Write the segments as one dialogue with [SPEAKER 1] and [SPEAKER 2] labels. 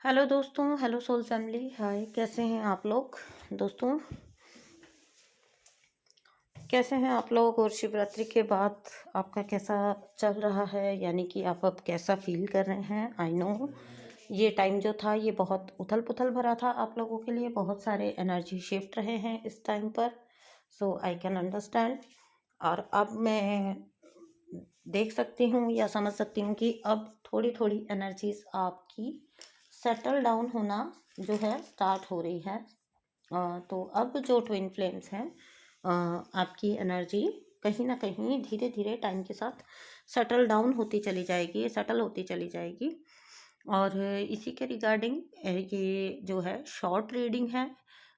[SPEAKER 1] Hello दोस्तों, hello soul family. हाय, कैसे हैं आप लोग? दोस्तों, कैसे हैं आप लोग? और शिवरात्रि के बाद आपका कैसा चल रहा है? यानी कि आप अब कैसा फील कर रहे हैं? आई नो ये टाइम जो था ये बहुत उथल पुथल भरा था आप लोगों के लिए। बहुत सारे एनर्जी शिफ्ट रहे हैं इस टाइम पर। सो आई कैन अंडरस्टैंड। और अब मैं देख सकती हूँ या समझ सकती हूँ कि अब थोड़ी थोड़ी एनर्जीज आपकी सेटल डाउन होना जो है स्टार्ट हो रही है। तो अब जो ट्विन फ्लेम्स हैं, आपकी एनर्जी कहीं ना कहीं धीरे धीरे टाइम के साथ सेटल डाउन होती चली जाएगी, सेटल होती चली जाएगी। और इसी के रिगार्डिंग ये जो है शॉर्ट रीडिंग है,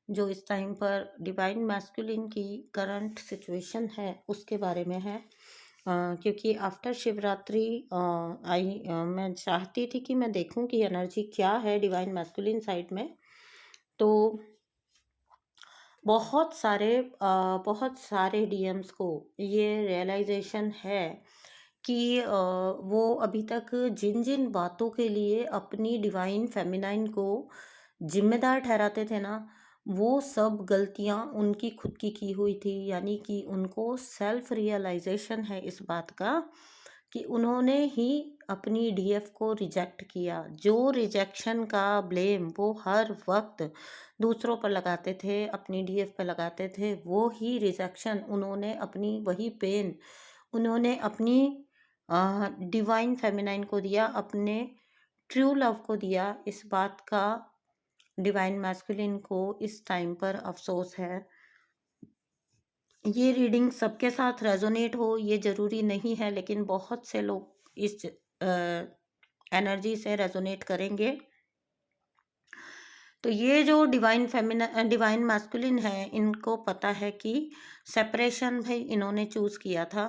[SPEAKER 1] जो इस टाइम पर डिवाइन मैस्कुलिन की करंट सिचुएशन है उसके बारे में है। क्योंकि आफ्टर शिवरात्रि मैं चाहती थी कि मैं देखूं कि एनर्जी क्या है डिवाइन मैस्कुलिन साइड में। तो बहुत सारे डीएम्स को ये रियलाइजेशन है कि वो अभी तक जिन जिन बातों के लिए अपनी डिवाइन फेमिनाइन को जिम्मेदार ठहराते थे ना, वो सब गलतियां उनकी खुद की हुई थी। यानी कि उनको सेल्फ रियलाइजेशन है इस बात का कि उन्होंने ही अपनी डीएफ को रिजेक्ट किया। जो रिजेक्शन का ब्लेम वो हर वक्त दूसरों पर लगाते थे, अपनी डीएफ पर लगाते थे, वो ही रिजेक्शन उन्होंने अपनी, वही पेन उन्होंने अपनी डिवाइन फेमिनाइन को दिया, अपने ट्रू लव को दिया। इस बात का डिवाइन मैस्कुलिन को इस टाइम पर अफसोस है। ये रीडिंग सबके साथ रेजोनेट हो ये ज़रूरी नहीं है, लेकिन बहुत से लोग इस एनर्जी से रेजोनेट करेंगे। तो ये जो डिवाइन मैस्कुलिन है, इनको पता है कि सेपरेशन भाई इन्होंने चूज़ किया था।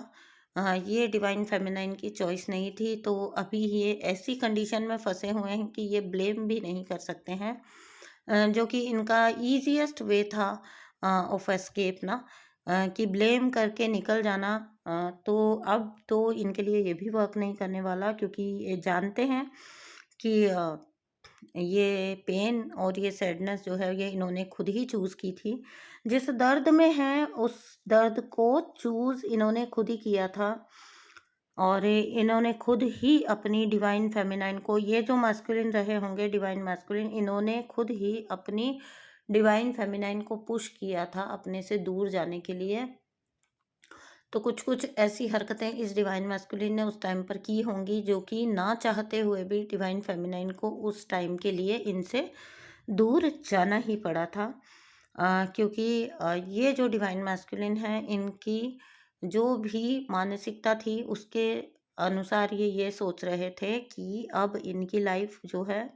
[SPEAKER 1] ये डिवाइन फेमिनाइन की चॉइस नहीं थी। तो अभी ये ऐसी कंडीशन में फंसे हुए हैं कि ये ब्लेम भी नहीं कर सकते हैं, जो कि इनका ईजीएस्ट वे था ऑफ एस्केप ना, कि ब्लेम करके निकल जाना। तो अब तो इनके लिए ये भी वर्क नहीं करने वाला, क्योंकि ये जानते हैं कि ये पेन और ये सैडनेस जो है ये इन्होंने खुद ही चूज़ की थी। जिस दर्द में है उस दर्द को चूज़ इन्होंने खुद ही किया था। और इन्होंने खुद ही अपनी डिवाइन फेमिनाइन को, ये जो मैस्कुलिन रहे होंगे डिवाइन मैस्कुलिन, इन्होंने खुद ही अपनी डिवाइन फेमिनाइन को पुश किया था अपने से दूर जाने के लिए। तो कुछ कुछ ऐसी हरकतें इस डिवाइन मैस्कुलिन ने उस टाइम पर की होंगी, जो कि ना चाहते हुए भी डिवाइन फेमिनाइन को उस टाइम के लिए इनसे दूर जाना ही पड़ा था। क्योंकि ये जो डिवाइन मैस्कुलिन है, इनकी जो भी मानसिकता थी उसके अनुसार ये सोच रहे थे कि अब इनकी लाइफ जो है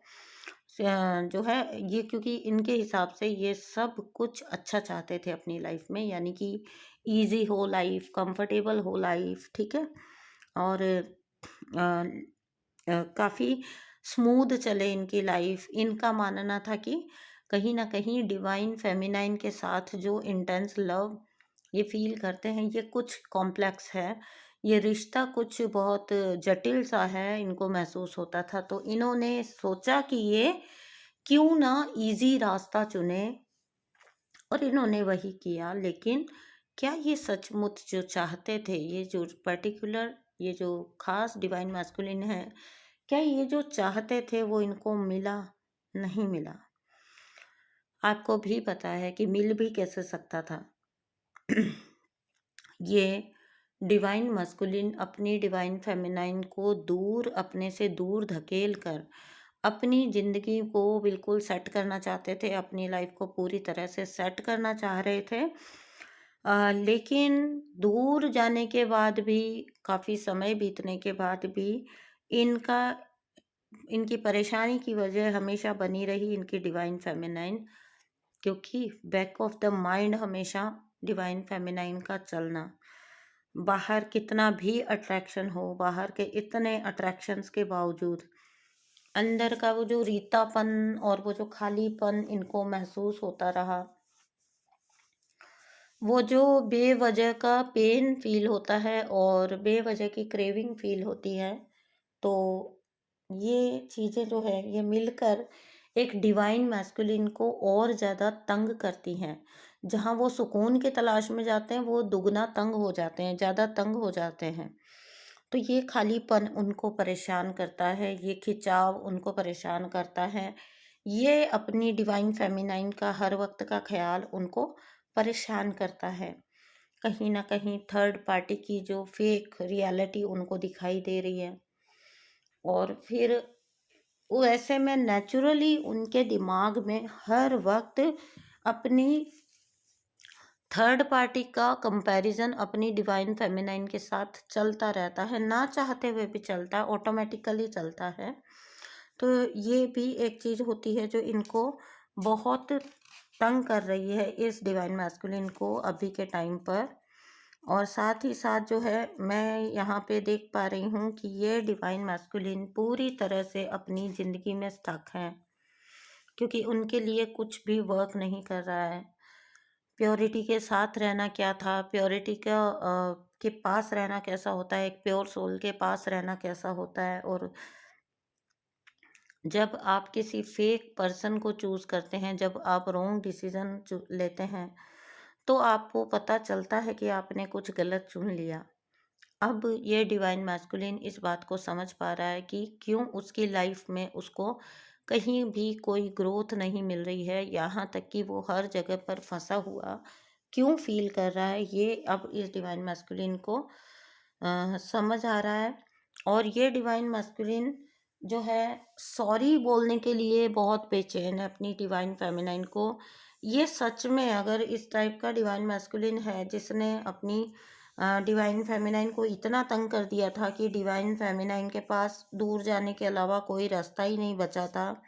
[SPEAKER 1] जो है ये, क्योंकि इनके हिसाब से ये सब कुछ अच्छा चाहते थे अपनी लाइफ में। यानी कि इजी हो लाइफ, कंफर्टेबल हो लाइफ, ठीक है, और काफ़ी स्मूथ चले इनकी लाइफ। इनका मानना था कि कहीं ना कहीं डिवाइन फेमिनाइन के साथ जो इंटेंस लव ये फील करते हैं, ये कुछ कॉम्प्लेक्स है, ये रिश्ता कुछ बहुत जटिल सा है, इनको महसूस होता था। तो इन्होंने सोचा कि ये क्यों ना इजी रास्ता चुने, और इन्होंने वही किया। लेकिन क्या ये सचमुच जो चाहते थे, ये जो पर्टिकुलर, ये जो खास डिवाइन मैस्कुलिन है, क्या ये जो चाहते थे वो इनको मिला? नहीं मिला। आपको भी पता है कि मिल भी कैसे सकता था। ये डिवाइन मस्कुलिन अपनी डिवाइन फेमिनाइन को दूर, अपने से दूर धकेल कर अपनी ज़िंदगी को बिल्कुल सेट करना चाहते थे, अपनी लाइफ को पूरी तरह से सेट करना चाह रहे थे। लेकिन दूर जाने के बाद भी, काफ़ी समय बीतने के बाद भी, इनका इनकी परेशानी की वजह हमेशा बनी रही इनकी डिवाइन फेमिनाइन। क्योंकि बैक ऑफ द माइंड हमेशा डिवाइन फेमिनाइन का चलना, बाहर कितना भी अट्रैक्शन हो, बाहर के इतने अट्रैक्शंस के बावजूद अंदर का वो जो रीतापन और वो जो खालीपन इनको महसूस होता रहा, वो जो बेवजह का पेन फील होता है और बेवजह की क्रेविंग फील होती है। तो ये चीज़ें जो है ये मिलकर एक डिवाइन मैस्कुलिन को और ज़्यादा तंग करती हैं। जहाँ वो सुकून की तलाश में जाते हैं, वो दुगना तंग हो जाते हैं, ज़्यादा तंग हो जाते हैं। तो ये खालीपन उनको परेशान करता है, ये खिंचाव उनको परेशान करता है। ये अपनी डिवाइन फेमिनाइन का हर वक्त का ख्याल उनको परेशान करता है। कहीं न कहीं थर्ड पार्टी की जो फेक रियलिटी उनको दिखाई दे रही है, और फिर वो ऐसे में नेचुरली उनके दिमाग में हर वक्त अपनी थर्ड पार्टी का कंपैरिजन अपनी डिवाइन फेमिनाइन के साथ चलता रहता है, ना चाहते हुए भी चलता है, ऑटोमेटिकली चलता है। तो ये भी एक चीज़ होती है जो इनको बहुत तंग कर रही है, इस डिवाइन मैस्कुलिन को अभी के टाइम पर। और साथ ही साथ जो है मैं यहाँ पे देख पा रही हूँ कि ये डिवाइन मैस्कुलिन पूरी तरह से अपनी ज़िंदगी में स्टक हैं, क्योंकि उनके लिए कुछ भी वर्क नहीं कर रहा है। प्योरिटी के साथ रहना क्या था, प्योरिटी का के पास रहना कैसा होता है, एक प्योर सोल के पास रहना कैसा होता है। और जब आप किसी फेक पर्सन को चूज़ करते हैं, जब आप रॉन्ग डिसीजन लेते हैं, तो आपको पता चलता है कि आपने कुछ गलत चुन लिया। अब ये डिवाइन मैस्कुलिन इस बात को समझ पा रहा है कि क्यों उसकी लाइफ में उसको कहीं भी कोई ग्रोथ नहीं मिल रही है, यहाँ तक कि वो हर जगह पर फंसा हुआ क्यों फील कर रहा है, ये अब इस डिवाइन मैस्कुलिन को समझ आ रहा है। और ये डिवाइन मैस्कुलिन जो है सॉरी बोलने के लिए बहुत बेचैन है अपनी डिवाइन फेमिनाइन को। ये सच में अगर इस टाइप का डिवाइन मैस्कुलिन है जिसने अपनी डिवाइन फेमिनाइन को इतना तंग कर दिया था कि डिवाइन फेमिनाइन के पास दूर जाने के अलावा कोई रास्ता ही नहीं बचा था,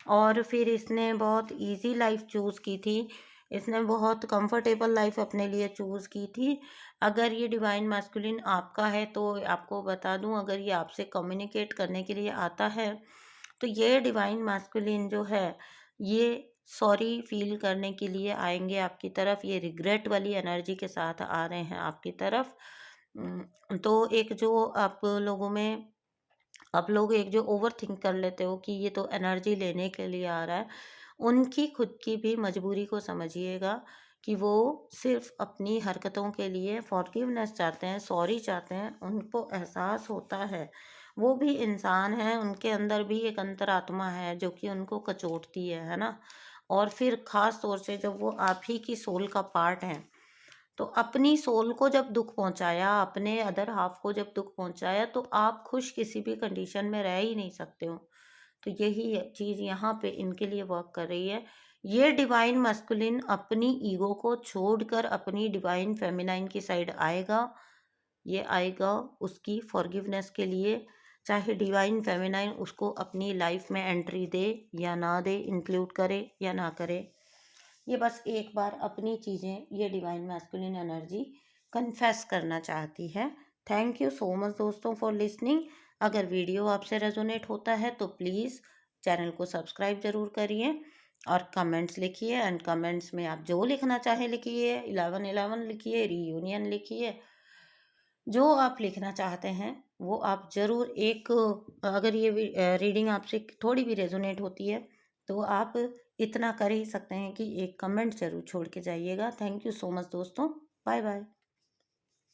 [SPEAKER 1] और फिर इसने बहुत इजी लाइफ चूज़ की थी, इसने बहुत कंफर्टेबल लाइफ अपने लिए चूज़ की थी। अगर ये डिवाइन मैस्कुलिन आपका है तो आपको बता दूं, अगर ये आपसे कम्युनिकेट करने के लिए आता है तो ये डिवाइन मैस्कुलिन जो है ये सॉरी फील करने के लिए आएंगे आपकी तरफ, ये रिग्रेट वाली एनर्जी के साथ आ रहे हैं आपकी तरफ। तो एक जो आप लोग एक जो ओवर थिंक कर लेते हो कि ये तो एनर्जी लेने के लिए आ रहा है, उनकी खुद की भी मजबूरी को समझिएगा कि वो सिर्फ अपनी हरकतों के लिए फॉरगिवनेस चाहते हैं, सॉरी चाहते हैं। उनको एहसास होता है, वो भी इंसान है, उनके अंदर भी एक अंतरात्मा है जो कि उनको कचोटती है ना। और फिर खास तौर से जब वो आप ही की सोल का पार्ट है, तो अपनी सोल को जब दुख पहुंचाया, अपने अदर हाफ को जब दुख पहुंचाया, तो आप खुश किसी भी कंडीशन में रह ही नहीं सकते हो। तो यही चीज़ यहाँ पे इनके लिए वर्क कर रही है। ये डिवाइन मस्कुलिन अपनी ईगो को छोड़कर अपनी डिवाइन फेमिनाइन की साइड आएगा। ये आएगा उसकी फॉरगिवनेस के लिए, चाहे डिवाइन फेमिनाइन उसको अपनी लाइफ में एंट्री दे या ना दे, इंक्लूड करे या ना करे। ये बस एक बार अपनी चीज़ें ये डिवाइन मैस्कुलिन एनर्जी कन्फेस करना चाहती है। थैंक यू सो मच दोस्तों फॉर लिसनिंग। अगर वीडियो आपसे रेजोनेट होता है तो प्लीज़ चैनल को सब्सक्राइब ज़रूर करिए और कमेंट्स लिखिए। एंड कमेंट्स में आप जो लिखना चाहे लिखिए, 1111 लिखिए, रीयूनियन लिखिए, जो आप लिखना चाहते हैं वो आप ज़रूर एक, अगर ये रीडिंग आपसे थोड़ी भी रेजोनेट होती है तो आप इतना कर ही सकते हैं कि एक कमेंट ज़रूर छोड़ के जाइएगा। थैंक यू सो मच दोस्तों। Bye bye.